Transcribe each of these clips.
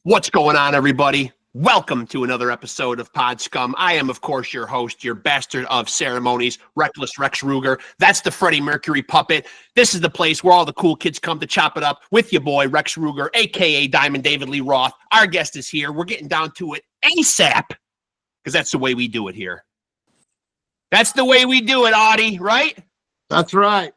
What's going on, everybody? Welcome to another episode of Pod Scum. I am, of course, your host, your bastard of ceremonies, Reckless Rexx Ruger. That's the Freddie Mercury puppet. This is the place where all the cool kids come to chop it up with your boy, Rexx Ruger, a.k.a. Diamond David Lee Roth. Our guest is here. We're getting down to it ASAP because that's the way we do it here. That's the way we do it, Audie, right? That's right.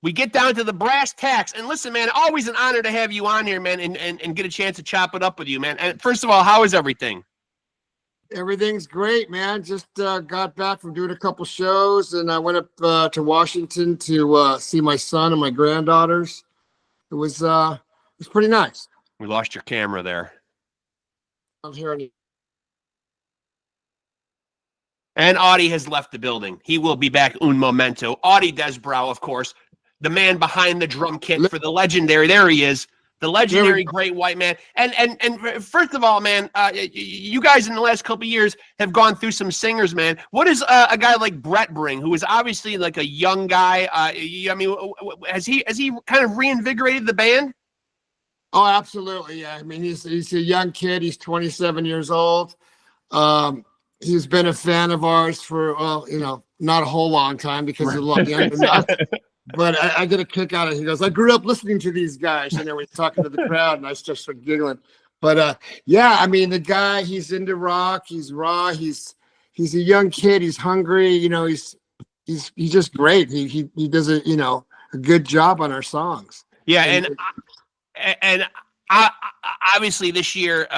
We get down to the brass tacks. And listen, man, always an honor to have you on here, man, and get a chance to chop it up with you, man. And first of all, how is everything? Everything's great, man. Just got back from doing a couple shows, and I went up to Washington to see my son and my granddaughters. It was pretty nice. We lost your camera there. I'm hearing you. And Audie has left the building. He will be back un momento. Audie Desbrow, of course, the man behind the drum kit for the legendary, there he is, the legendary great white man. And first of all, man, you guys in the last couple of years have gone through some singers, man. What does a guy like Brett bring, who is obviously like a young guy? I mean, has he kind of reinvigorated the band? Oh, absolutely, yeah. I mean, he's a young kid. He's 27 years old. He's been a fan of ours for, not a whole long time because he's a lot younger than us. But I get a kick out of it. He goes, I grew up listening to these guys. And then we're talking to the crowd, and I just started giggling. But, yeah, I mean, the guy, he's into rock. He's raw. He's a young kid. He's hungry. He's just great. He does a good job on our songs. Yeah, and obviously this year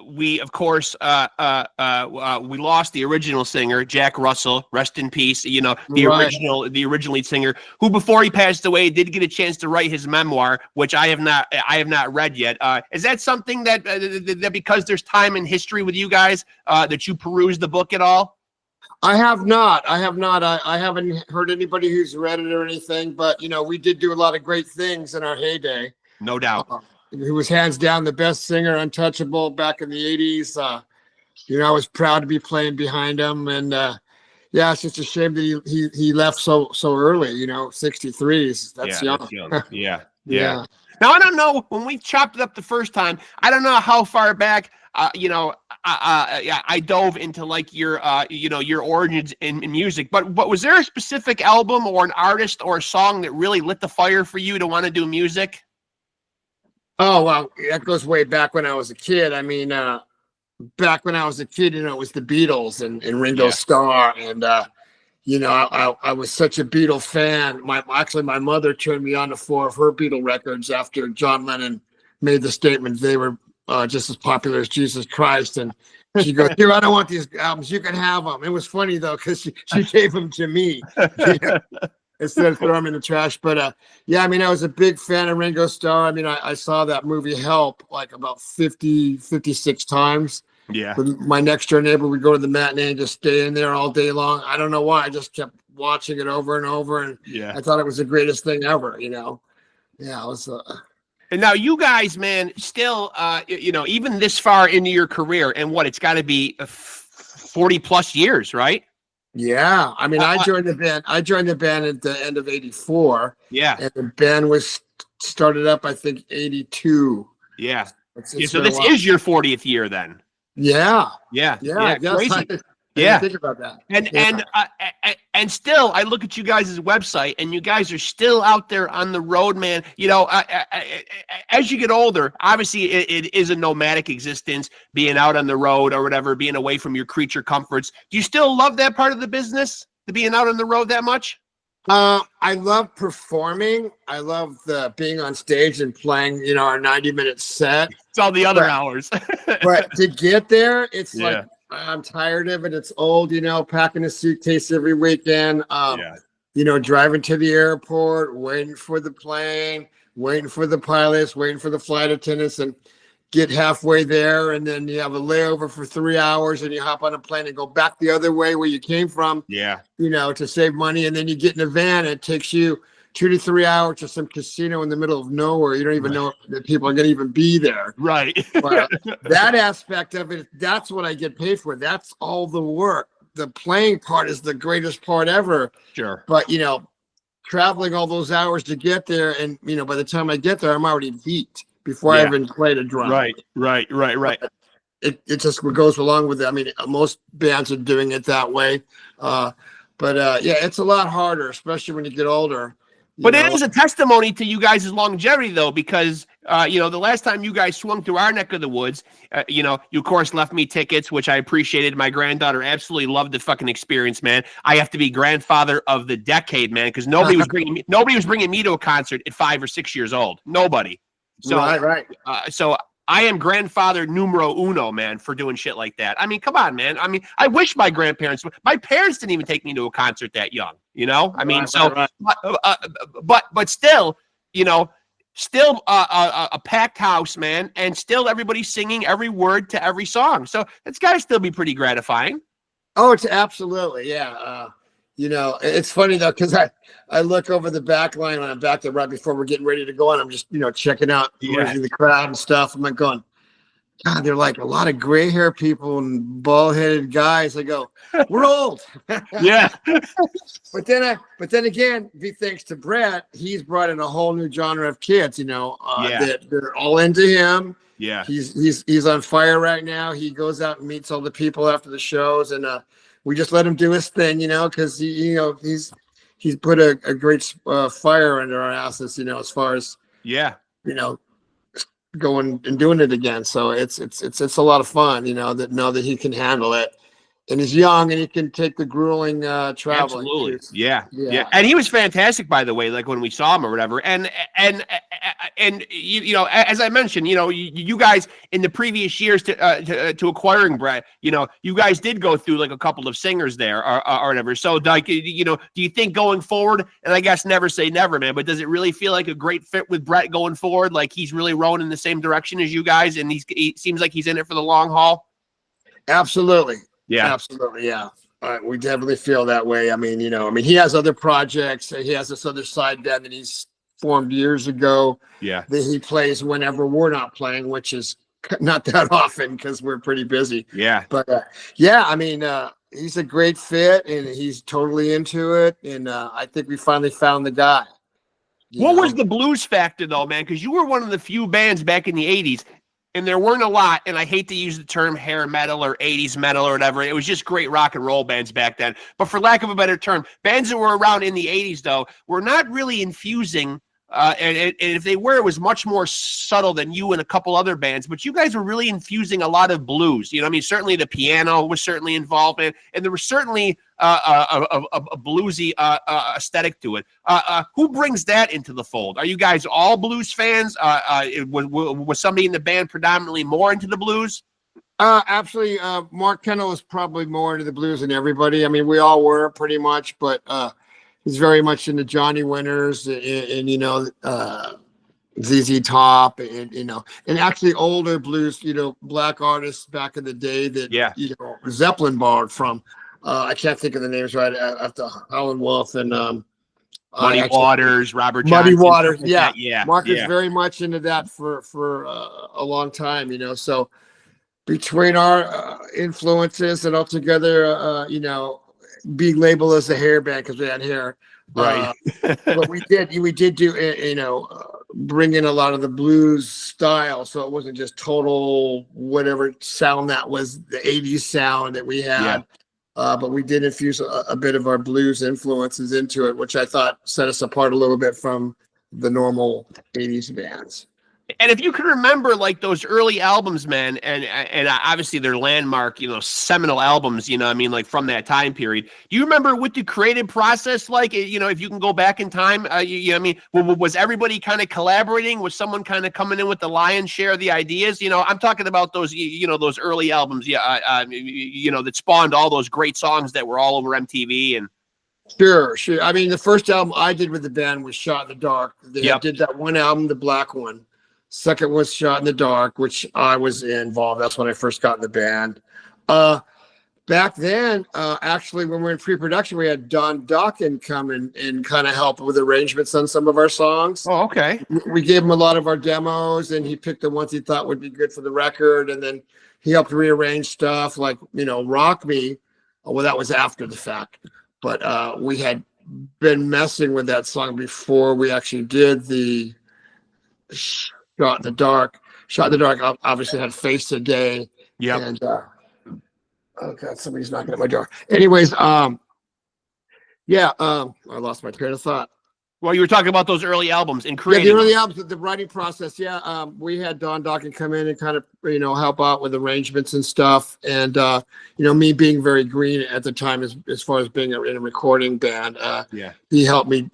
we of course we lost the original singer Jack Russell, rest in peace. The original lead singer, who before he passed away did get a chance to write his memoir, which I have not read yet. Is that something that because there's time and history with you guys that you peruse the book at all? I have not. I haven't heard anybody who's read it or anything, but we did do a lot of great things in our heyday. No doubt. He was hands down the best singer, untouchable back in the 80s. I was proud to be playing behind him. And yeah, it's just a shame that he left so early, 63. That's young. That's young. Yeah. Now, I don't know, when we chopped it up the first time, I don't know how far back, I dove into like your origins in music, but was there a specific album or an artist or a song that really lit the fire for you to want to do music? Oh, well, that goes way back when I was a kid. I mean, back when I was a kid, it was the Beatles and Ringo Starr. And, I was such a Beatle fan. My mother turned me on to 4 of her Beatle records after John Lennon made the statement they were just as popular as Jesus Christ. And she goes, here, I don't want these albums. You can have them. It was funny, though, because she gave them to me. Instead of throwing them in the trash. But yeah, I mean, I was a big fan of Ringo Starr. I mean, I saw that movie Help like about 56 times. Yeah. With my next door neighbor, we'd go to the matinee and just stay in there all day long. I don't know why. I just kept watching it over and over. And I thought it was the greatest thing ever, Yeah, it was. And now you guys, man, still, even this far into your career, and it's got to be 40 plus years, right? Yeah, I mean, I joined the band. I joined the band at the end of '84. Yeah, and the band was started up, I think, '82. Yeah. So this is your 40th year, then. Yeah. Crazy. Think about that. And still, I look at you guys' website, and you guys are still out there on the road, man. As you get older, obviously it is a nomadic existence, being out on the road or whatever, being away from your creature comforts. Do you still love that part of the business, the being out on the road that much? I love performing. I love being on stage and playing, our 90-minute set. It's all the other hours. But to get there, it's like, I'm tired of it. It's old, packing a suitcase every weekend, driving to the airport, waiting for the plane, waiting for the pilots, waiting for the flight attendants, and get halfway there. And then you have a layover for 3 hours and you hop on a plane and go back the other way where you came from, to save money. And then you get in a van and it takes you 2 to 3 hours to some casino in the middle of nowhere. You don't even know that people are going to even be there. Right. But that aspect of it, that's what I get paid for. That's all the work. The playing part is the greatest part ever. Sure. But, traveling all those hours to get there. And, by the time I get there, I'm already beat before I even played a drum. Right. It just goes along with it. I mean, most bands are doing it that way. Yeah, it's a lot harder, especially when you get older. But it is a testimony to you guys' longevity, though, because, the last time you guys swung through our neck of the woods, you, of course, left me tickets, which I appreciated. My granddaughter absolutely loved the fucking experience, man. I have to be grandfather of the decade, man, because nobody was bringing me to a concert at 5 or 6 years old. Nobody. So, right. So I am grandfather numero uno, man, for doing shit like that. I mean, come on, man. I mean, I wish my parents didn't even take me to a concert that young, I mean, but still, still a packed house, man, and still everybody singing every word to every song. So it's got to still be pretty gratifying. Oh, it's absolutely. Yeah. It's funny though, because I look over the back line when I'm back there right before we're getting ready to go on. I'm just, checking out the crowd and stuff. I'm like going, God, they're like a lot of gray hair people and bald headed guys. I go, we're old. Yeah. But then again, thanks to Brett, he's brought in a whole new genre of kids, that they're all into him. Yeah. He's on fire right now. He goes out and meets all the people after the shows, and we just let him do his thing, because he's put a great fire under our asses, as far as going and doing it again. So it's a lot of fun, that he can handle it, and he's young and he can take the grueling traveling. Absolutely. Yeah. And he was fantastic, by the way, like when we saw him or whatever. And as I mentioned, you guys in the previous years to acquiring Brett, you guys did go through like a couple of singers there or whatever. So like, do you think going forward, and I guess never say never, man, but does it really feel like a great fit with Brett going forward? Like he's really rowing in the same direction as you guys, and he seems like he's in it for the long haul. Absolutely. Yeah, absolutely. Yeah. We definitely feel that way. I mean, he has other projects. He has this other side band that he's formed years ago. Yeah. That he plays whenever we're not playing, which is not that often because we're pretty busy. Yeah. But I mean, he's a great fit and he's totally into it. And I think we finally found the guy. What was the blues factor though, man? Because you were one of the few bands back in the 80s. And there weren't a lot, and I hate to use the term hair metal or 80s metal or whatever. It was just great rock and roll bands back then. But for lack of a better term, bands that were around in the 80s, though, were not really infusing. And if they were, it was much more subtle than you and a couple other bands. But you guys were really infusing a lot of blues. I mean, certainly the piano was certainly involved in, and there was certainly a bluesy aesthetic to it. Who brings that into the fold? Are you guys all blues fans? Was somebody in the band predominantly more into the blues? Absolutely. Mark Kendall was probably more into the blues than everybody. I mean, we all were pretty much, but he's very much into Johnny Winters and ZZ Top and actually older blues, black artists back in the day that Zeppelin borrowed from. I can't think of the names right after Howlin' Wolf and Muddy Waters, Robert Johnson. Muddy Waters, yeah. Mark is yeah. very much into that for a long time, So between our influences and altogether, being labeled as a hair band because we had hair, right? But we did do bring in a lot of the blues style, so it wasn't just total whatever sound that was the 80s sound that we had. But we did infuse a bit of our blues influences into it, which I thought set us apart a little bit from the normal 80s bands. And if you can remember like those early albums, man, and obviously they're landmark, seminal albums, I mean, like from that time period. Do you remember what the creative process like, if you can go back in time, I mean, was everybody kind of collaborating? Was someone kind of coming in with the lion's share of the ideas? I'm talking about those, those early albums, that spawned all those great songs that were all over MTV and. Sure. I mean, the first album I did with the band was Shot in the Dark. They did that one album, the black one. Second was Shot in the Dark, which I was involved. That's when I first got in the band. Back then, actually, when we were in pre-production, we had Don Dawkin come and kind of help with arrangements on some of our songs. Oh, okay. We gave him a lot of our demos, and he picked the ones he thought would be good for the record. And then he helped rearrange stuff like, Rock Me. Well, that was after the fact. But we had been messing with that song before we actually did the Shot in the Dark. Shot in the Dark obviously had Face the Day. Yep. And oh god, somebody's knocking at my door. Anyways, yeah, I lost my train of thought. Well, you were talking about those early albums and Yeah, creating the early them. albums, the writing process. Yeah, we had Don Dokken come in and kind of help out with arrangements and stuff. And me being very green at the time as far as being in a recording band, Yeah. he helped me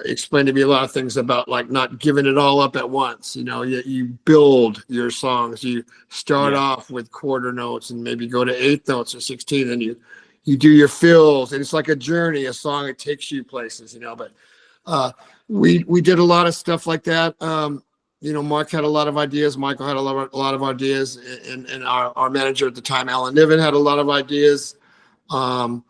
explain to me a lot of things about like not giving it all up at once. You build your songs. You start off with quarter notes and maybe go to eighth notes or 16, and you do your fills, and it's like a journey, a song. It takes you places, but. We did a lot of stuff like that. Mark had a lot of ideas. Michael had a lot of ideas, and our manager at the time, Alan Niven, had a lot of ideas. The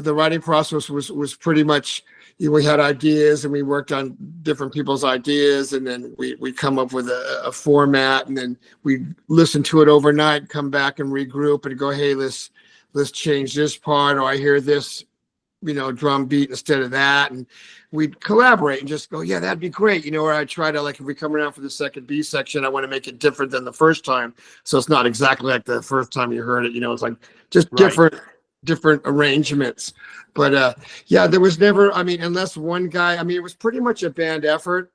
writing process was pretty much, we had ideas and we worked on different people's ideas, and then we come up with a format, and then we listen to it overnight, come back and regroup and go, hey, let's change this part, or I hear this drum beat instead of that, and we'd collaborate and just go, yeah, that'd be great. Or I try to, like, if we come around for the second B section, I want to make it different than the first time, so it's not exactly like the first time you heard it. It's like just different arrangements. But there was never, unless one guy, it was pretty much a band effort.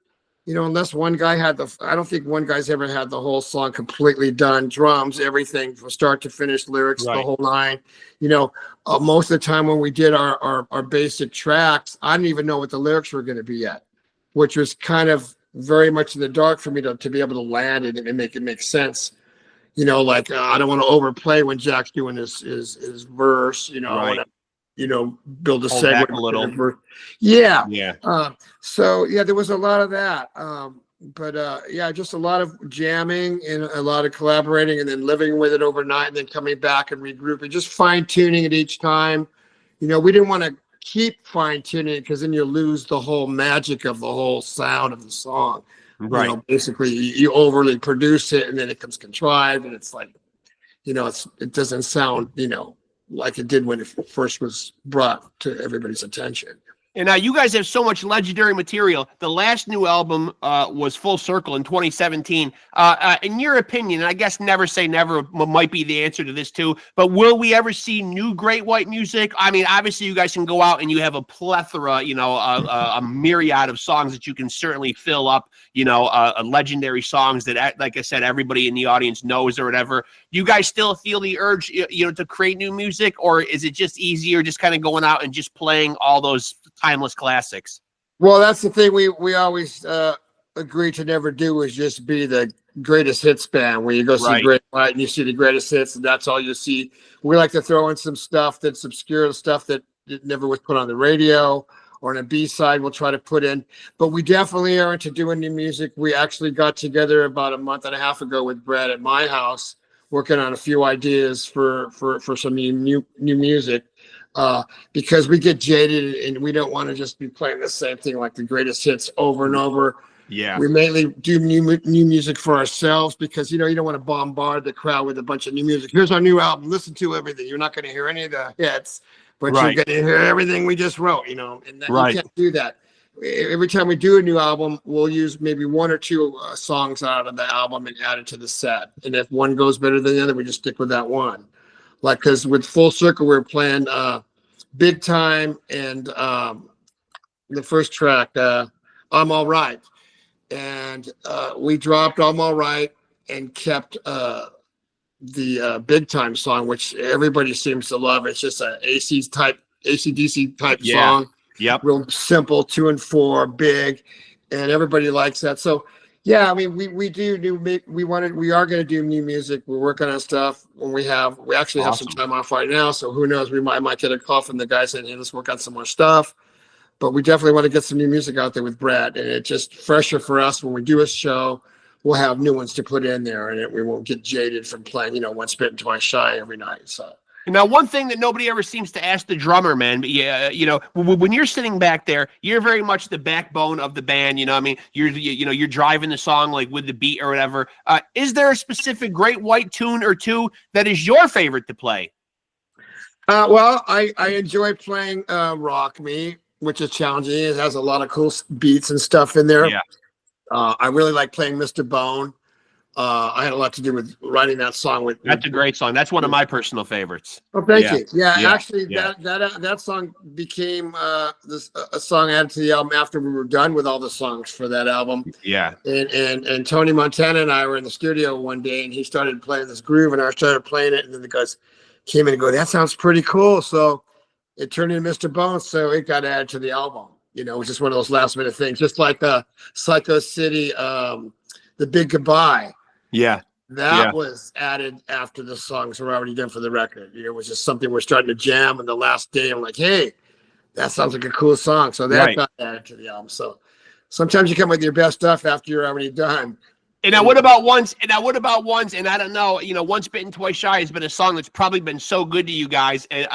Unless one guy had I don't think one guy's ever had the whole song completely done, drums, everything from start to finish, lyrics, the whole line. Most of the time when we did our basic tracks, I didn't even know what the lyrics were going to be yet, which was kind of very much in the dark for me to be able to land it and make it make sense. I don't want to overplay when Jack's doing his verse, I want to build a segment a little. Yeah. Yeah. There was a lot of that. Just a lot of jamming and a lot of collaborating, and then living with it overnight, and then coming back and regrouping, just fine tuning it each time. We didn't want to keep fine tuning it, because then you lose the whole magic of the whole sound of the song. Right. Basically you overly produce it, and then it comes contrived, and it's like, it doesn't sound, like it did when it first was brought to everybody's attention. And now you guys have so much legendary material. The last new album was Full Circle in 2017. In your opinion, and I guess never say never might be the answer to this too, but will we ever see new Great White music? Obviously you guys can go out and you have a plethora, a myriad of songs that you can certainly fill up, legendary songs that, like I said, everybody in the audience knows or whatever. You guys still feel the urge, to create new music, or is it just easier just kind of going out and just playing all those timeless classics? Well, that's the thing we always agree to never do, is just be the greatest hits band, where you go see Great White and you see the greatest hits, and that's all you see. We like to throw in some stuff that's obscure, stuff that never was put on the radio, or on a B-side we'll try to put in. But we definitely are into doing new music. We actually got together about a month and a half ago with Brad at my house, working on a few ideas for some new music. Because we get jaded and we don't want to just be playing the same thing, like the greatest hits over and over. Yeah. We mainly do new music for ourselves, because you don't want to bombard the crowd with a bunch of new music. Here's our new album, listen to everything. You're not going to hear any of the hits, but you're going to hear everything we just wrote, and that, you can't do that. Every time we do a new album, we'll use maybe one or two songs out of the album and add it to the set. And if one goes better than the other, we just stick with that one. Like, because with Full Circle, we're playing Big Time and the first track, I'm All Right. And we dropped I'm All Right and kept the Big Time song, which everybody seems to love. It's just a AC/DC type song. Yep. Real simple, 2 and 4, big, and everybody likes that. So yeah, we are going to do new music. We're working on stuff. We actually have some time off right now, so who knows? I might get a call from the guys saying, hey, let's work on some more stuff. But we definitely want to get some new music out there with Brad, and it's just fresher for us. When we do a show, we'll have new ones to put in there, and we won't get jaded from playing, once bitten, twice shy every night. So. Now, one thing that nobody ever seems to ask the drummer, man, but when you're sitting back there, you're very much the backbone of the band. You're driving the song like with the beat or whatever. Is there a specific Great White tune or two that is your favorite to play? Well, I enjoy playing Rock Me, which is challenging. It has a lot of cool beats and stuff in there. Yeah. I really like playing Mr. Bone. I had a lot to do with writing that song. That's a great song. That's one of my personal favorites. Oh, thank you. Yeah, Yeah. actually, that song became a song added to the album after we were done with all the songs for that album. Yeah. And Tony Montana and I were in the studio one day, and he started playing this groove, and I started playing it, and then the guys came in and go, "That sounds pretty cool." So it turned into Mr. Bone, so it got added to the album. You know, it was just one of those last minute things, just like Psycho City, The Big Goodbye. Yeah. That was added after the songs were already done for the record. You know, it was just something we're starting to jam, and the last day I'm like, hey, that sounds like a cool song. So that got added to the album. So sometimes you come with your best stuff after you're already done. And now what about once? And I don't know, Once Bitten, Twice Shy has been a song that's probably been so good to you guys. And,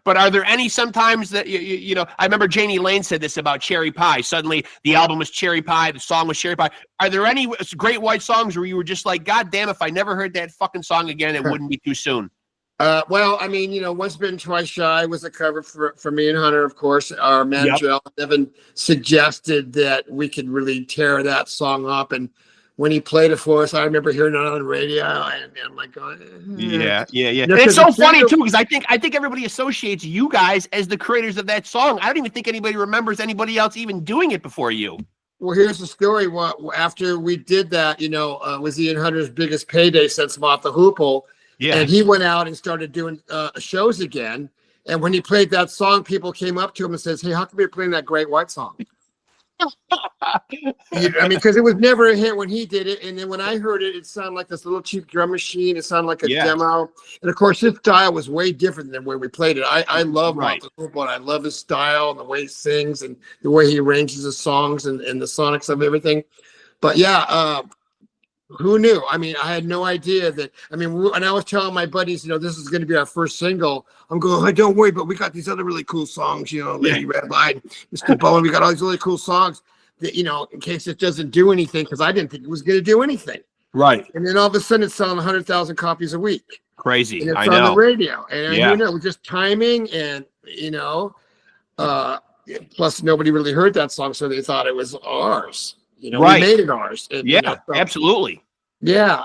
but are there any sometimes that, I remember Janie Lane said this about Cherry Pie. Suddenly the album was Cherry Pie. The song was Cherry Pie. Are there any Great White songs where you were just like, God damn, if I never heard that fucking song again, it wouldn't be too soon? Well, I mean, Once Bitten, Twice Shy was a cover for me and Hunter, of course. Our manager, Evan, suggested that we could really tear that song up. And when he played it for us, I remember hearing it on the radio, and I'm like, yeah. And it's so funny too, because I think everybody associates you guys as the creators of that song. I don't even think anybody remembers anybody else even doing it before you. Well, here's the story. After we did that, was Ian Hunter's biggest payday since Moth the Hoople. Yeah. And he went out and started doing shows again. And when he played that song, people came up to him and says, "Hey, how come you're playing that Great White song?" Because it was never a hit when he did it, and then when I heard it, it sounded like this little cheap drum machine. It sounded like a demo, and of course, his style was way different than where we played it. I love Moth the Hoople, and I love his style and the way he sings and the way he arranges his songs and the sonics of everything. But who knew? I mean, I had no idea that. And I was telling my buddies, this is going to be our first single. I'm going, "Hey, don't worry, but we got these other really cool songs, Lady Red Light, Mr. Bowen. We got all these really cool songs that, in case it doesn't do anything," because I didn't think it was going to do anything. Right. And then all of a sudden, it's selling 100,000 copies a week. Crazy. And it's on the radio. And who knows? Just timing and, plus nobody really heard that song, so they thought it was ours. We made it ours. And, absolutely. Yeah.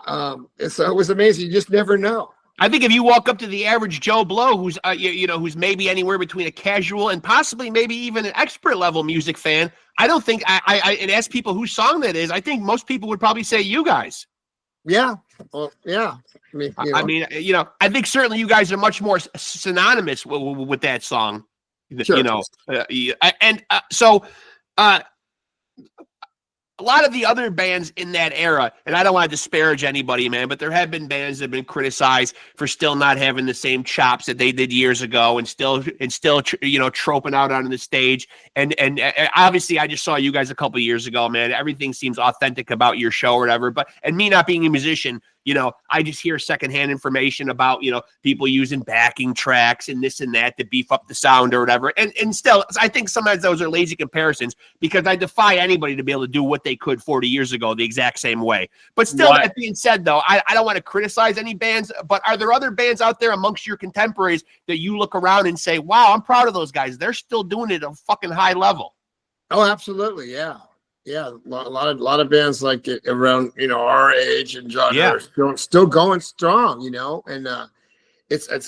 So it was amazing. You just never know. I think if you walk up to the average Joe Blow, who's who's maybe anywhere between a casual and possibly maybe even an expert level music fan, I don't think and ask people whose song that is. I think most people would probably say you guys. Yeah. Well, yeah. I think certainly you guys are much more synonymous with that song. Sure. So. A lot of the other bands in that era, and I don't want to disparage anybody, man, but there have been bands that have been criticized for still not having the same chops that they did years ago, and still, troping out on the stage. And obviously, I just saw you guys a couple of years ago, man. Everything seems authentic about your show or whatever. And me not being a musician, I just hear secondhand information about, people using backing tracks and this and that to beef up the sound or whatever. And still, I think sometimes those are lazy comparisons, because I defy anybody to be able to do what they could 40 years ago the exact same way. But still, that being said, though, I don't want to criticize any bands, but are there other bands out there amongst your contemporaries that you look around and say, wow, I'm proud of those guys. They're still doing it at a fucking high level? Oh, absolutely. Yeah. Yeah, a lot of bands like it around our age and genre are still going strong, and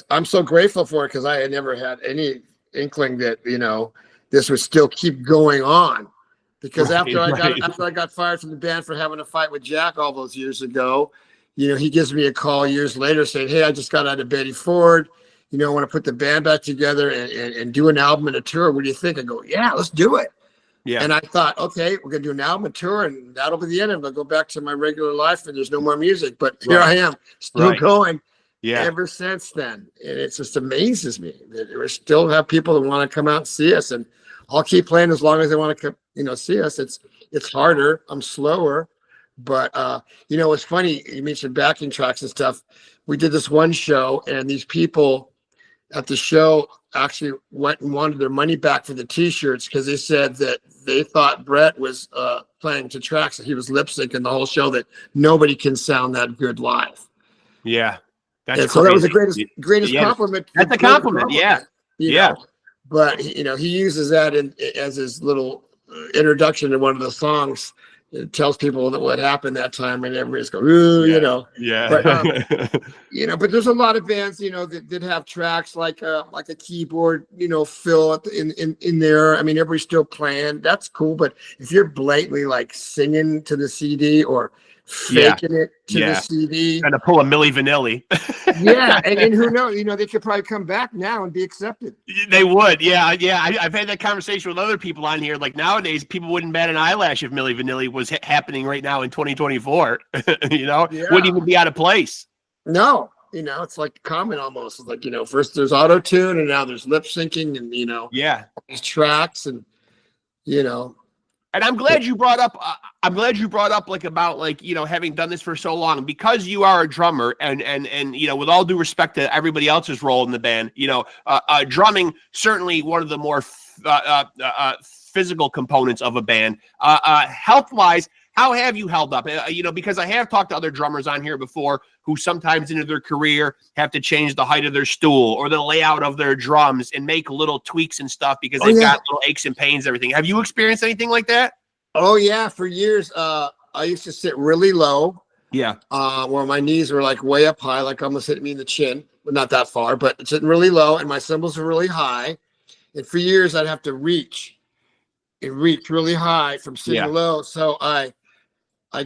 I'm so grateful for it, because I had never had any inkling that this would still keep going on, because after I got fired from the band for having a fight with Jack all those years ago, he gives me a call years later saying, "Hey, I just got out of Betty Ford, I want to put the band back together and do an album and a tour. What do you think?" I go, "Yeah, let's do it." Yeah. And I thought, okay, we're going to do an album, a tour, and that'll be the end of it. I'll go back to my regular life, and there's no more music. But here I am, still going ever since then. And it just amazes me that we still have people that want to come out and see us. And I'll keep playing as long as they want to see us. It's harder. I'm slower. But, it's funny. You mentioned backing tracks and stuff. We did this one show, and these people at the show actually went and wanted their money back for the T-shirts, because they said that they thought Brett was playing to tracks, that he was lip syncing the whole show, that nobody can sound that good live. Yeah, so that was the greatest compliment. That's a compliment. Yeah. But he uses that as his little introduction to one of the songs. it tells people that what happened that time, and everybody's going, ooh, you know. Yeah. But you know, but there's a lot of bands, you know, that did have tracks like a keyboard, you know, fill in there. I mean, everybody's still playing. That's cool. But if you're blatantly like singing to the CD or faking it to the CD, trying to pull a Milli Vanilli. yeah, and who knows? You know, they could probably come back now and be accepted. They would, yeah. I've had that conversation with other people on here. Like nowadays, people wouldn't bat an eyelash if Milli Vanilli was happening right now in 2024. You know, wouldn't even be out of place. No, you know, it's like common almost. It's like, you know, first there's auto tune, and now there's lip syncing, and you know, these tracks, and you know. And I'm glad you brought up. Like about like, you know, having done this for so long, because you are a drummer, and you know, with all due respect to everybody else's role in the band, you know, drumming certainly one of the more physical components of a band. Health wise, how have you held up? You know, because I have talked to other drummers on here before who sometimes into their career have to change the height of their stool or the layout of their drums and make little tweaks and stuff because they've got little aches and pains, everything. Have you experienced anything like that? Oh yeah, for years. I used to sit really low. Yeah. Where my knees were like way up high, like almost hitting me in the chin, but not that far, but sitting really low, and my cymbals were really high. And for years I'd have to reach really high from sitting low. So I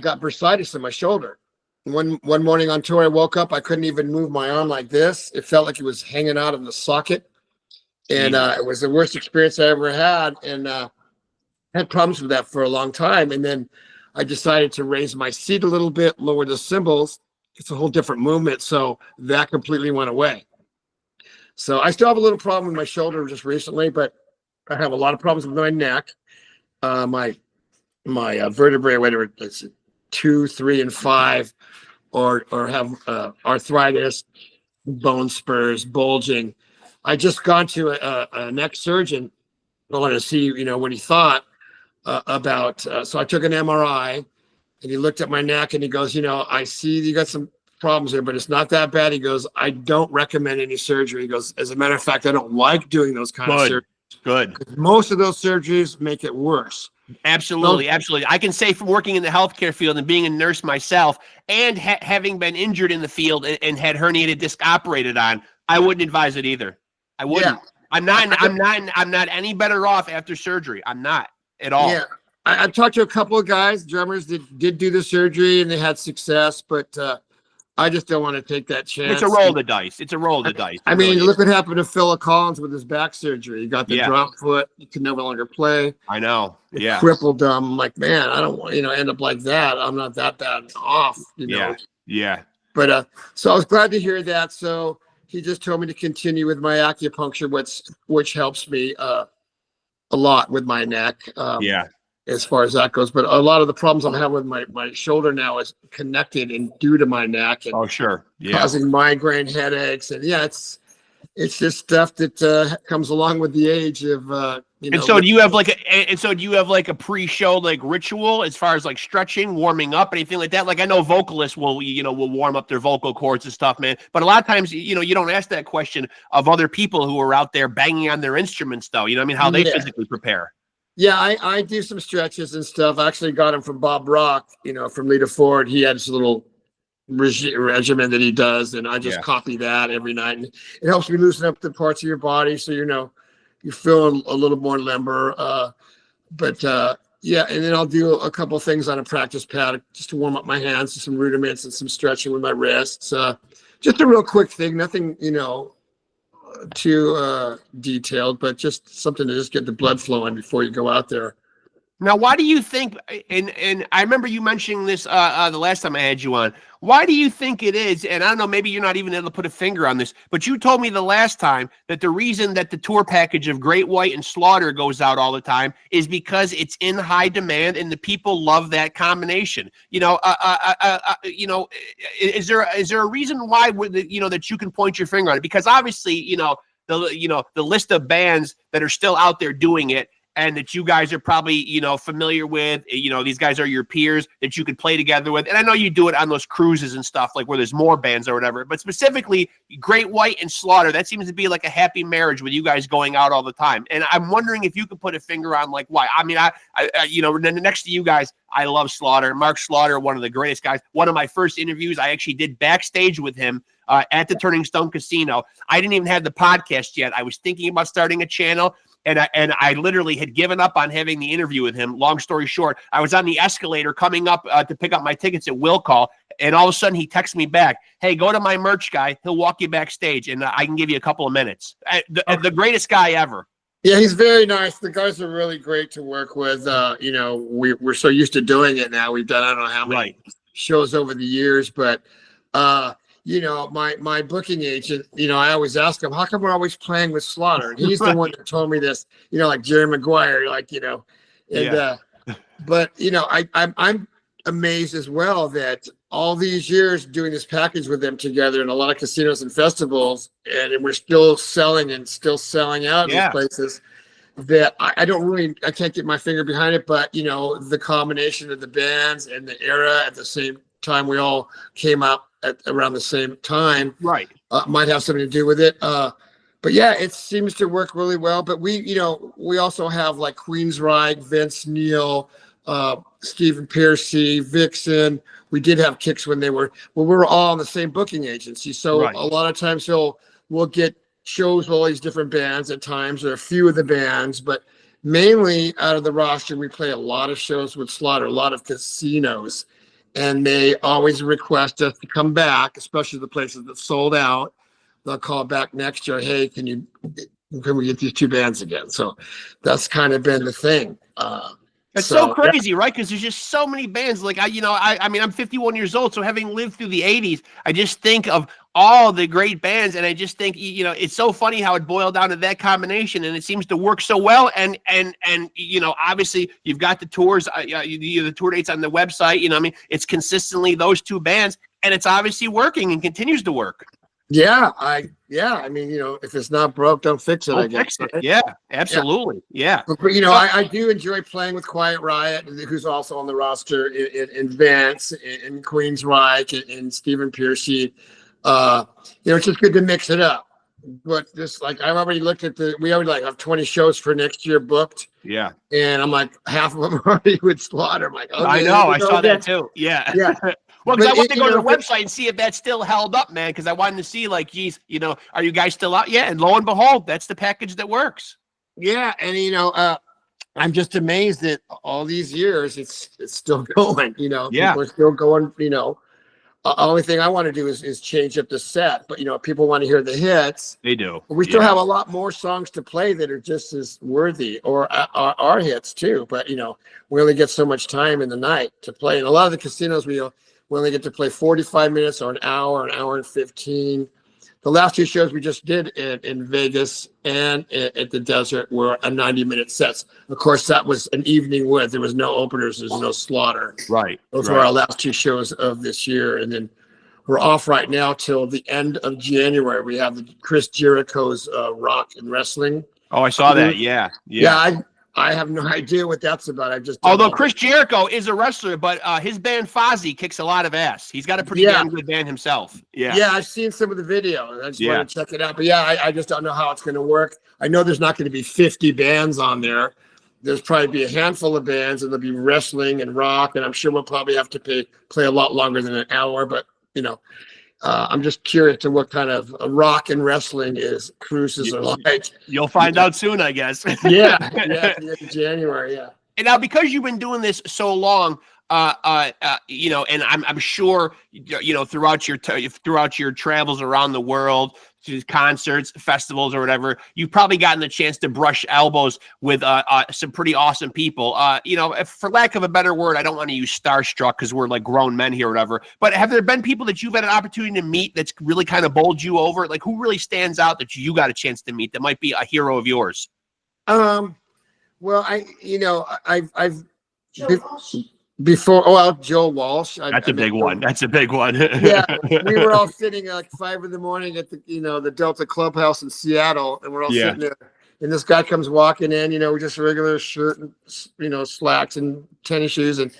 got bursitis in my shoulder. One morning on tour, I woke up, I couldn't even move my arm like this. It felt like it was hanging out of the socket. And it was the worst experience I ever had. And had problems with that for a long time. And then I decided to raise my seat a little bit, lower the cymbals. It's a whole different movement. So that completely went away. So I still have a little problem with my shoulder just recently, but I have a lot of problems with my neck. My vertebrae, whatever it's 2, 3, and 5, or have arthritis, bone spurs, bulging. I just gone to a neck surgeon. I wanted to see, you know, what he thought about. So I took an MRI, and he looked at my neck, and he goes, you know, I see you got some problems there, but it's not that bad. He goes, I don't recommend any surgery. He goes, as a matter of fact, I don't like doing those kind of surgeries. Good. Most of those surgeries make it worse. Absolutely. I can say from working in the healthcare field and being a nurse myself, and having been injured in the field and had herniated disc operated on, I wouldn't advise it either. I wouldn't. Yeah. I'm not any better off after surgery. I'm not at all. Yeah. I've talked to a couple of guys, drummers that did do the surgery and they had success, but I just don't want to take that chance. It's a roll of the dice. It's a roll of the dice. I mean, look what happened to Phil Collins with his back surgery. He got the drop foot. He could no longer play. I know. Yeah. Crippled him. I'm like, man, I don't want, you know, end up like that. I'm not that bad off, you know. Yeah. But so I was glad to hear that. So he just told me to continue with my acupuncture, which helps me a lot with my neck. As far as that goes, but a lot of the problems I'm having with my shoulder now is connected and due to my neck, and causing migraine headaches, and it's just stuff that comes along with the age of you know. And so do you have like a pre-show like ritual as far as like stretching, warming up, anything like that? Like I know vocalists will warm up their vocal cords and stuff, man. But a lot of times, you know, you don't ask that question of other people who are out there banging on their instruments, though. You know what I mean? How they physically prepare. Yeah, I do some stretches and stuff. I actually got them from Bob Rock, you know, from Lita Ford. He had his little regimen that he does, and I just copy that every night. And it helps me loosen up the parts of your body, so you know you feel a little more limber. And then I'll do a couple of things on a practice pad just to warm up my hands, some rudiments and some stretching with my wrists. Just a real quick thing, nothing, you know, too detailed, but just something to just get the blood flowing before you go out there. Now, why do you think, and I remember you mentioning this the last time I had you on, why do you think it is, and I don't know, maybe you're not even able to put a finger on this, but you told me the last time that the reason that the tour package of Great White and Slaughter goes out all the time is because it's in high demand and the people love that combination. You know, is there a reason why, you know, that you can point your finger on it? Because obviously, the list of bands that are still out there doing it, and that you guys are probably, you know, familiar with, you know, these guys are your peers that you could play together with. And I know you do it on those cruises and stuff, like where there's more bands or whatever, but specifically Great White and Slaughter, that seems to be like a happy marriage with you guys going out all the time. And I'm wondering if you could put a finger on like why. I mean, I you know, next to you guys, I love Slaughter. Mark Slaughter, one of the greatest guys. One of my first interviews I actually did backstage with him at the Turning Stone Casino. I didn't even have the podcast yet. I was thinking about starting a channel, and I literally had given up on having the interview with him. Long story short, I was on the escalator coming up to pick up my tickets at Will Call, and all of a sudden he texts me back, "Hey, go to my merch guy. He'll walk you backstage, and I can give you a couple of minutes." The greatest guy ever. Yeah, he's very nice. The guys are really great to work with. You know, we're so used to doing it now. We've done I don't know how many shows over the years, but you know, my booking agent, you know, I always ask him, how come we're always playing with Slaughter? And he's the one that told me this, you know, like Jerry Maguire, like, you know, and but you know, I'm amazed as well that all these years doing this package with them together in a lot of casinos and festivals, and we're still selling and still selling out these places, that I can't get my finger behind it. But you know, the combination of the bands and the era at the same time, we all came out at around the same time, might have something to do with it. But yeah, it seems to work really well. But we also have like Queensryche, Vince Neil, Stephen Piercy, Vixen. We did have Kicks when we were all in the same booking agency. So a lot of times we'll get shows with all these different bands at times, or a few of the bands, but mainly out of the roster, we play a lot of shows with Slaughter, a lot of casinos. And they always request us to come back, especially the places that sold out. They'll call back next year. Hey, can we get these two bands again? So that's kind of been the thing. It's so crazy, right? Because there's just so many bands. Like I mean, I'm 51 years old, so having lived through the 80s, I just think of all the great bands, and I just think, you know, it's so funny how it boiled down to that combination, and it seems to work so well. And you know, obviously you've got the tours, the tour dates on the website. You know, I mean, it's consistently those two bands, and it's obviously working and continues to work. Yeah, I mean, you know, if it's not broke, don't fix it. I guess. Fix it. Yeah, absolutely. Yeah. But you know, I do enjoy playing with Quiet Riot, who's also on the roster, in Vance, in Queensryche, and Stephen Piercy. You know, it's just good to mix it up. But just like I've already looked at we already like have 20 shows for next year booked. Yeah. And I'm like, half of them are already with Slaughter. I'm like, okay, I know, I saw that too. Yeah. Yeah. Well, because I want to go to the website and see if that's still held up, man. Because I wanted to see, like, geez, you know, are you guys still out? Yeah, and lo and behold, that's the package that works. Yeah, and you know, I'm just amazed that all these years it's still going. You know, people are still going. You know, only thing I want to do is change up the set. But you know, people want to hear the hits. They do. We still have a lot more songs to play that are just as worthy, or our hits too. But you know, we only get so much time in the night to play. And a lot of the casinos we only get to play 45 minutes or an hour and 15. The last two shows we just did in Vegas and at the Desert were a 90-minute sets. Of course, that was an evening with. There was no openers. There's no Slaughter. Right. Those were our last two shows of this year. And then we're off right now till the end of January. We have the Chris Jericho's Rock and Wrestling. Oh, I saw that. Yeah. I have no idea what that's about. Although Chris Jericho is a wrestler, but his band Fozzy kicks a lot of ass. He's got a pretty damn good band himself. Yeah, I've seen some of the video, and I just want to check it out. But yeah, I just don't know how it's going to work. I know there's not going to be 50 bands on there. There's probably be a handful of bands, and there'll be wrestling and rock, and I'm sure we'll probably have to play a lot longer than an hour. But you know, I'm just curious to what kind of rock and wrestling cruises are like. You'll find out soon, I guess. Yeah, in January. Yeah. And now, because you've been doing this so long, you know, and I'm sure, you know, throughout your travels around the world, to concerts, festivals, or whatever, you've probably gotten the chance to brush elbows with some pretty awesome people. You know, for lack of a better word, I don't want to use starstruck because we're like grown men here or whatever. But have there been people that you've had an opportunity to meet that's really kind of bowled you over? Like, who really stands out that you got a chance to meet that might be a hero of yours? Well, I've before, Joe Walsh. That's a big one. That's a big one. Yeah, we were all sitting at like 5 a.m. at the Delta Clubhouse in Seattle, and we're all sitting there And this guy comes walking in, just a regular shirt and, slacks and tennis shoes. And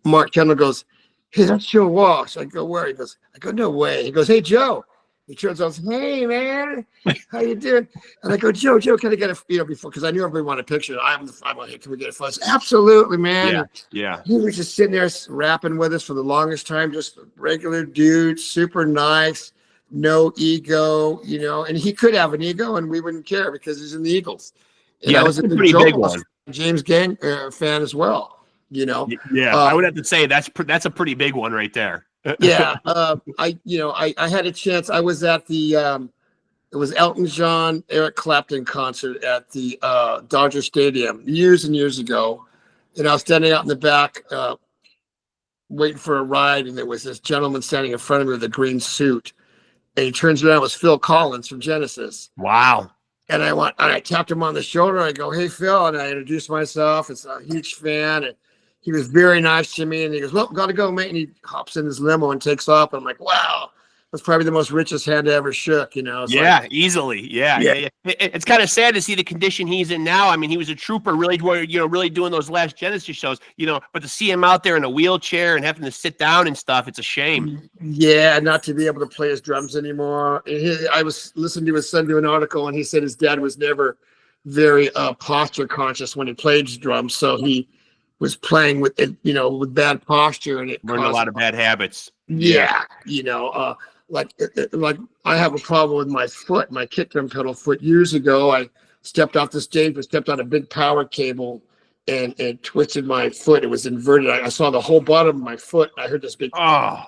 Mark Kendall goes, "Hey, that's Joe Walsh." I go, "Where?" He goes, I go, "No way." He goes, "Hey, Joe." He turns out, "Hey, man, how you doing?" And I go, Joe, can I get a, before, because I knew everybody wanted a picture. I'm like, "Hey, can we get a photo?" Absolutely, man. Yeah, And yeah. he was just sitting there rapping with us for the longest time, just a regular dude, super nice, no ego, and he could have an ego and we wouldn't care because he's in the Eagles. And Yeah, I that's was a a pretty big one. James Gang fan as well, Yeah, I would have to say that's a pretty big one right there. Yeah, I had a chance. I was at the it was Elton John, Eric Clapton concert at the Dodger Stadium years and years ago, and I was standing out in the back waiting for a ride, and there was this gentleman standing in front of me with a green suit, and he turns around, it was Phil Collins from Genesis. Wow. And I tapped him on the shoulder. I go, "Hey, Phil," and I introduced myself. It's a huge fan, and he was very nice to me. And he goes, "Well, gotta go, mate." And he hops in his limo and takes off. And I'm like, "Wow, that's probably the most richest hand I ever shook." It's Yeah, easily. Yeah. It's kind of sad to see the condition he's in now. I mean, he was a trooper, really, really doing those last Genesis shows. But to see him out there in a wheelchair and having to sit down and stuff, it's a shame. Yeah, not to be able to play his drums anymore. I was listening to his son do an article, and he said his dad was never very posture conscious when he played his drums, so he was playing with it, with bad posture, and it Learned a lot of bad habits. Yeah, like I have a problem with my foot, my kick drum pedal foot. Years ago, I stepped off the stage, but stepped on a big power cable and twisted my foot. It was inverted. I saw the whole bottom of my foot. I heard this big. Oh.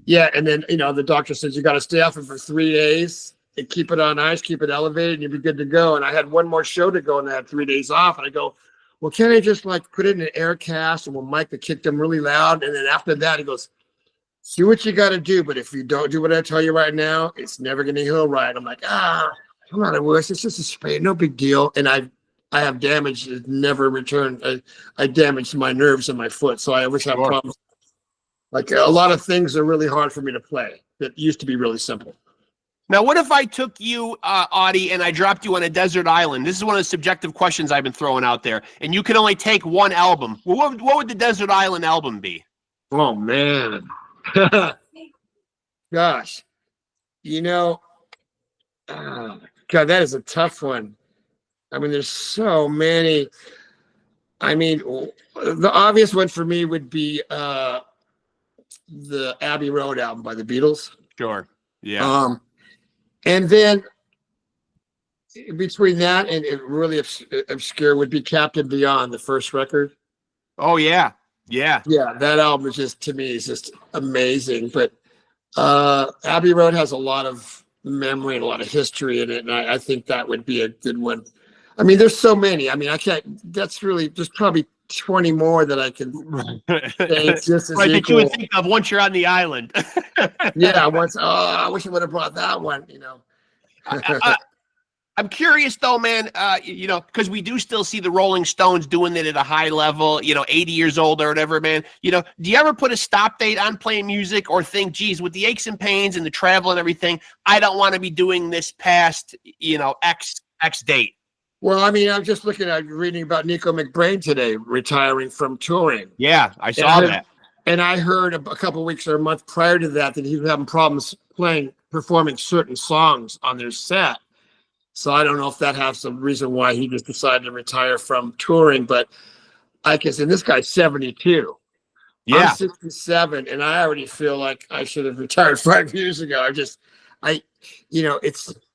Yeah, and then the doctor says you got to stay off it for 3 days and keep it on ice, keep it elevated, and you'll be good to go. And I had one more show to go, and I had 3 days off. And I go, "Well, can't I just put it in an air cast and we'll mic the kick drum really loud?" And then after that, he goes, "See what you got to do, but if you don't do what I tell you right now, it's never going to heal right." I'm like, "I'm not a wuss. It's just a sprain, no big deal." And I have damage that never returned. I damaged my nerves in my foot, so I always have problems. Like a lot of things are really hard for me to play that used to be really simple. Now, what if I took you, Audie, and I dropped you on a desert island? This is one of the subjective questions I've been throwing out there. And you can only take one album. Well, what would the desert island album be? Oh, man. Gosh. God, that is a tough one. I mean, there's so many. I mean, the obvious one for me would be the Abbey Road album by the Beatles. Sure. Yeah. And then between that and it really obscure would be Captain Beyond, the first record. Oh yeah. Yeah. Yeah, that album is just, to me, is just amazing. But Abbey Road has a lot of memory and a lot of history in it, and I think that would be a good one. I mean, there's so many. I mean, I can't. That's really, there's probably 20 more that I can say. It's just as right, equal. that you would think of once you're on the island. Yeah, once. Oh, I wish I would have brought that one. I'm curious though, man, because we do still see the Rolling Stones doing it at a high level, 80 years old or whatever, man. Do you ever put a stop date on playing music or think, geez, with the aches and pains and the travel and everything, I don't want to be doing this past, X date? Well, I mean, I'm just reading about Nico McBrain today, retiring from touring. Yeah, I saw that. And I heard a couple of weeks or a month prior to that he was having problems performing certain songs on their set. So I don't know if that has some reason why he just decided to retire from touring, but I guess, and this guy's 72. Yeah. I'm 67, and I already feel like I should have retired 5 years ago. I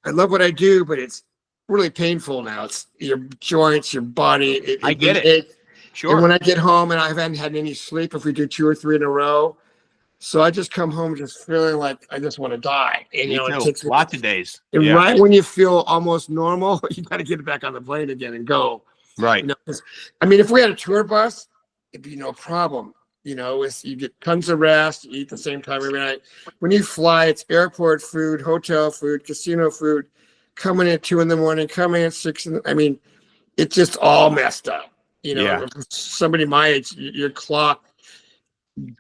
love what I do, but it's really painful now. It's your joints, your body. I get it. Sure. And when I get home and I haven't had any sleep, if we do 2 or 3 in a row, so I just come home just feeling like I just want to die. And it takes lots of days. And right when you feel almost normal, you got to get it back on the plane again and go. Right. I mean, if we had a tour bus, it'd be no problem. You get tons of rest, you eat the same time every night. When you fly, it's airport food, hotel food, casino food, coming at 2 a.m, coming at 6. I mean, it's just all messed up. Somebody my age, your clock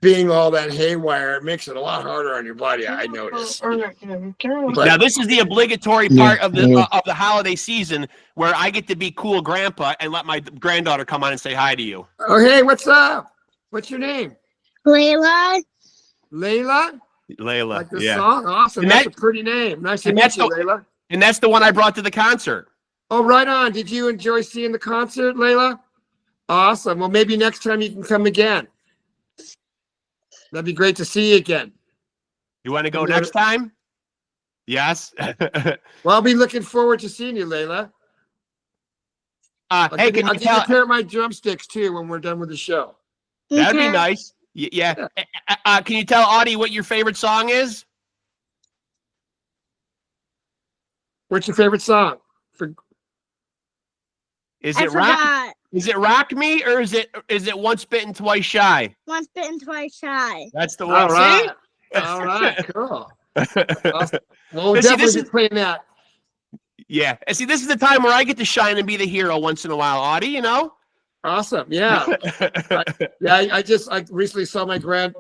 being all that haywire, it makes it a lot harder on your body. I notice. Now this is the obligatory part of the holiday season where I get to be cool grandpa and let my granddaughter come on and say hi to you. Oh, hey, what's up? What's your name? Leyla. Layla? Layla, Like the yeah. song? Awesome. And That's a pretty name. Nice to meet you, Layla. And that's the one I brought to the concert. Oh, right on. Did you enjoy seeing the concert, Layla? Awesome. Well, maybe next time you can come again. That'd be great to see you again. You want to go next time? Yes. Well, I'll be looking forward to seeing you, Layla. Hey, I'll give you a pair of my drumsticks too when we're done with the show. That'd be nice. Yeah. Can you tell Audie what your favorite song is? What's your favorite song? Is it rock? Is it Rock Me or is it Once Bitten Twice Shy? Once Bitten Twice Shy. That's the one. All right. All right. Cool. Awesome. Well, we'll definitely be playing that. Yeah. And see, this is the time where I get to shine and be the hero once in a while, Audie, you know? Awesome. Yeah. I recently saw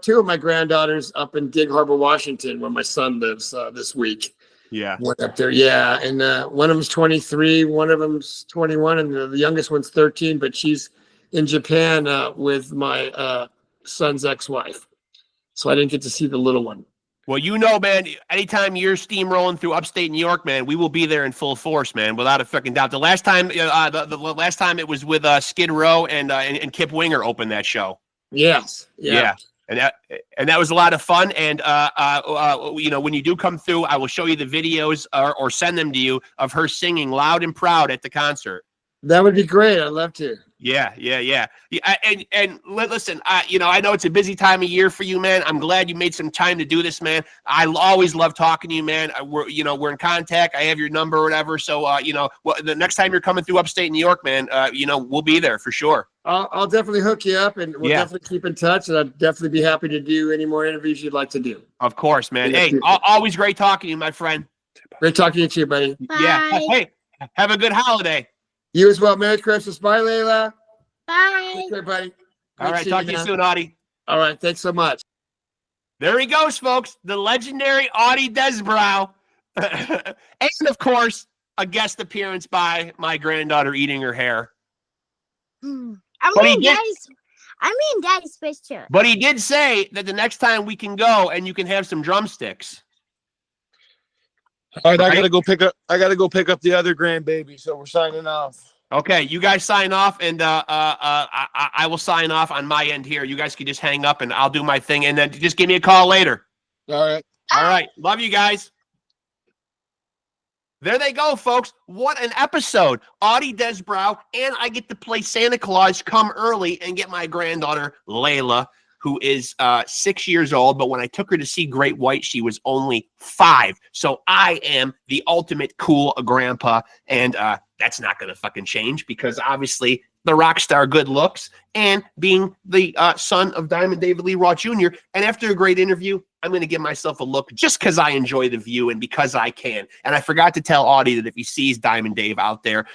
two of my granddaughters up in Dig Harbor, Washington, where my son lives this week. Yeah. Went up there. Yeah. And one of them's 23, one of them's 21, and the youngest one's 13, but she's in Japan with my son's ex-wife. So I didn't get to see the little one. Well, you know, man, anytime you're steamrolling through upstate New York, man, we will be there in full force, man, without a freaking doubt. The last time, the last time it was with Skid Row and Kip Winger opened that show. Yes. Yeah. And that was a lot of fun. And you know, when you do come through, I will show you the videos or send them to you of her singing loud and proud at the concert. That would be great. I'd love to. Yeah. And listen, you know, I know it's a busy time of year for you, man. I'm glad you made some time to do this, man. I always love talking to you, man. We're in contact. I have your number or whatever. So, you know, the next time you're coming through upstate New York, man, you know, we'll be there for sure. I'll definitely hook you up, and we'll definitely keep in touch. And I'd definitely be happy to do any more interviews you'd like to do. Of course, man. Hey, always great talking to you, my friend. Great talking to you, buddy. Bye. Yeah. Hey, have a good holiday. You as well. Merry Christmas. Bye, Layla. Bye. Take care, buddy. All right. Talk to you soon, Audie. All right. Thanks so much. There he goes, folks. The legendary Audie Desbrow. And, of course, a guest appearance by my granddaughter eating her hair. Daddy's picture. But he did say that the next time we can go and you can have some drumsticks. All right, I gotta go pick up the other grandbaby, so we're signing off. Okay, you guys sign off, and I will sign off on my end here. You guys can just hang up, and I'll do my thing, and then just give me a call later. All right. All right. Love you guys. There they go, folks. What an episode. Audie Desbrow, and I get to play Santa Claus, come early, and get my granddaughter, Layla, who is 6 years old. But when I took her to see Great White, she was only 5. So I am the ultimate cool grandpa, and that's not going to fucking change because obviously the rock star good looks and being the son of Diamond David Lee Roth Jr. And after a great interview, I'm going to give myself a look just because I enjoy the view and because I can. And I forgot to tell Audie that if he sees Diamond Dave out there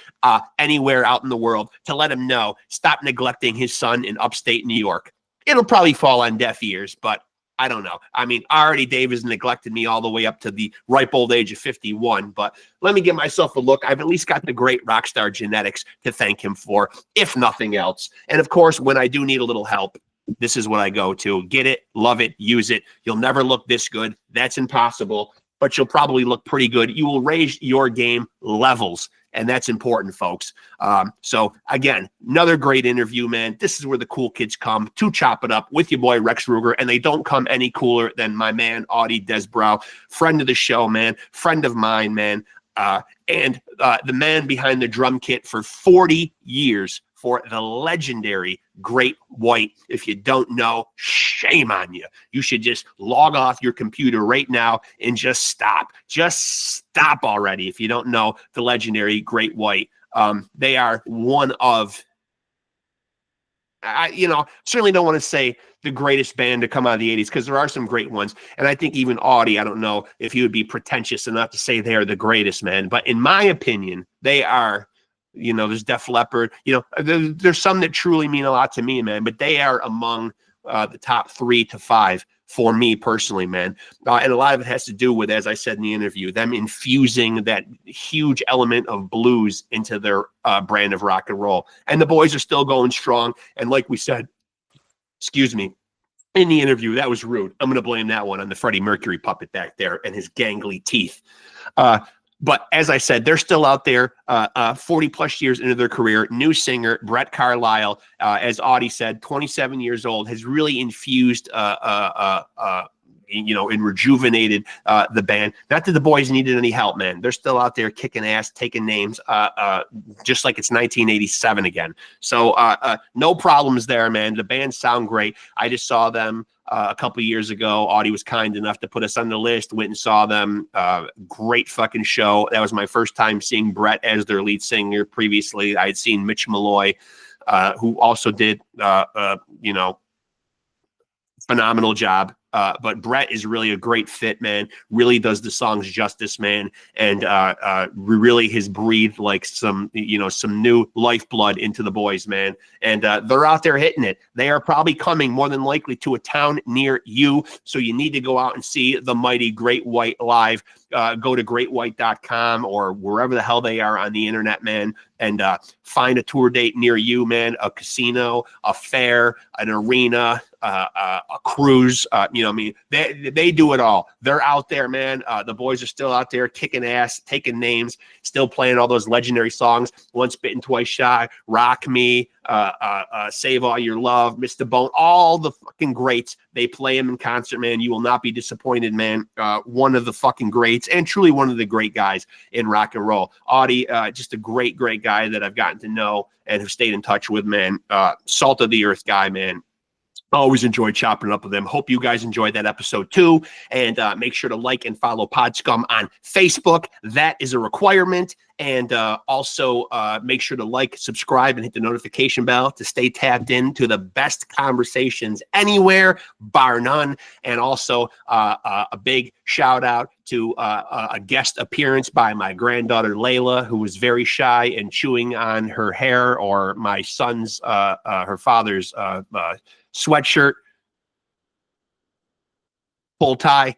anywhere out in the world, to let him know, stop neglecting his son in upstate New York. It'll probably fall on deaf ears, but I don't know. I mean, already Dave has neglected me all the way up to the ripe old age of 51, but let me give myself a look. I've at least got the great rock star genetics to thank him for, if nothing else. And of course, when I do need a little help, this is what I go to. Get it, love it, use it. You'll never look this good. That's impossible, but you'll probably look pretty good. You will raise your game levels. And that's important, folks. So, again, another great interview, man. This is where the cool kids come to chop it up with your boy, Rexx Ruger. And they don't come any cooler than my man, Audie Desbrow. Friend of the show, man. Friend of mine, man. And the man behind the drum kit for 40 years for the legendary Great White. If you don't know, shame on you. You should just log off your computer right now and just stop. Just stop already if you don't know the legendary Great White. They are one of, certainly don't want to say the greatest band to come out of the 80s because there are some great ones. And I think even Audie, I don't know if he would be pretentious enough to say they're the greatest, man. But in my opinion, they are. There's Def Leppard. There's some that truly mean a lot to me, man. But they are among the top 3 to 5 for me personally, man. And a lot of it has to do with, as I said in the interview, them infusing that huge element of blues into their brand of rock and roll. And the boys are still going strong. And like we said, excuse me, in the interview, that was rude. I'm going to blame that one on the Freddie Mercury puppet back there and his gangly teeth. But as I said, they're still out there 40 plus years into their career. New singer, Brett Carlisle, as Audie said, 27 years old, has really infused, and rejuvenated the band. Not that the boys needed any help, man. They're still out there kicking ass, taking names, just like it's 1987 again. So no problems there, man. The band sound great. I just saw them a couple of years ago. Audie was kind enough to put us on the list. Went and saw them. Great fucking show. That was my first time seeing Brett as their lead singer. Previously, I had seen Mitch Malloy, who also did, phenomenal job. But Brett is really a great fit, man. Really does the songs justice, man. And really has breathed like some new lifeblood into the boys, man. And they're out there hitting it. They are probably coming more than likely to a town near you. So you need to go out and see the mighty Great White live. Go to greatwhite.com or wherever the hell they are on the internet, man, and find a tour date near you, man. A casino, a fair, an arena, a cruise. They do it all. They're out there, man. The boys are still out there kicking ass, taking names, still playing all those legendary songs. Once Bitten, Twice Shy, Rock Me, Save All Your Love, Mr. Bone, all the fucking greats. They play them in concert, man. You will not be disappointed, man. One of the fucking greats and truly one of the great guys in rock and roll. Audie, just a great, great guy that I've gotten to know and have stayed in touch with, man. Salt of the earth guy, man. Always enjoyed chopping it up with them. Hope you guys enjoyed that episode too. And make sure to like and follow PodScum on Facebook. That is a requirement. And also make sure to like, subscribe, and hit the notification bell to stay tapped in to the best conversations anywhere, bar none. And also a big shout out to a guest appearance by my granddaughter, Leyla, who was very shy and chewing on her hair, or my son's, her father's sweatshirt, full tie.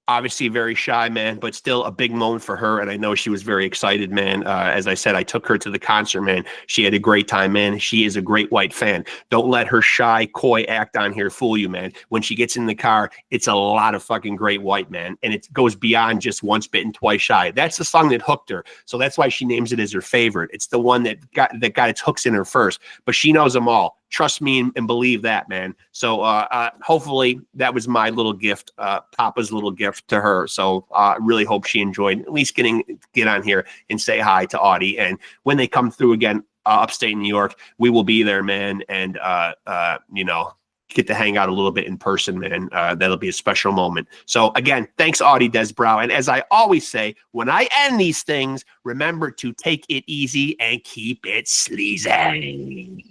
Obviously very shy, man, but still a big moment for her. And I know she was very excited, man. As I said, I took her to the concert, man. She had a great time, man. She is a Great White fan. Don't let her shy, coy act on here fool you, man. When she gets in the car, it's a lot of fucking Great White, man. And it goes beyond just Once Bitten, Twice Shy. That's the song that hooked her. So that's why she names it as her favorite. It's the one that got its hooks in her first, but she knows them all. Trust me and believe that, man. So hopefully that was my little gift, Papa's little gift to her. So really hope she enjoyed at least get on here and say hi to Audie. And when they come through again, upstate New York, we will be there, man. And get to hang out a little bit in person, man. That'll be a special moment. So again, thanks, Audie Desbrow. And as I always say, when I end these things, remember to take it easy and keep it sleazy.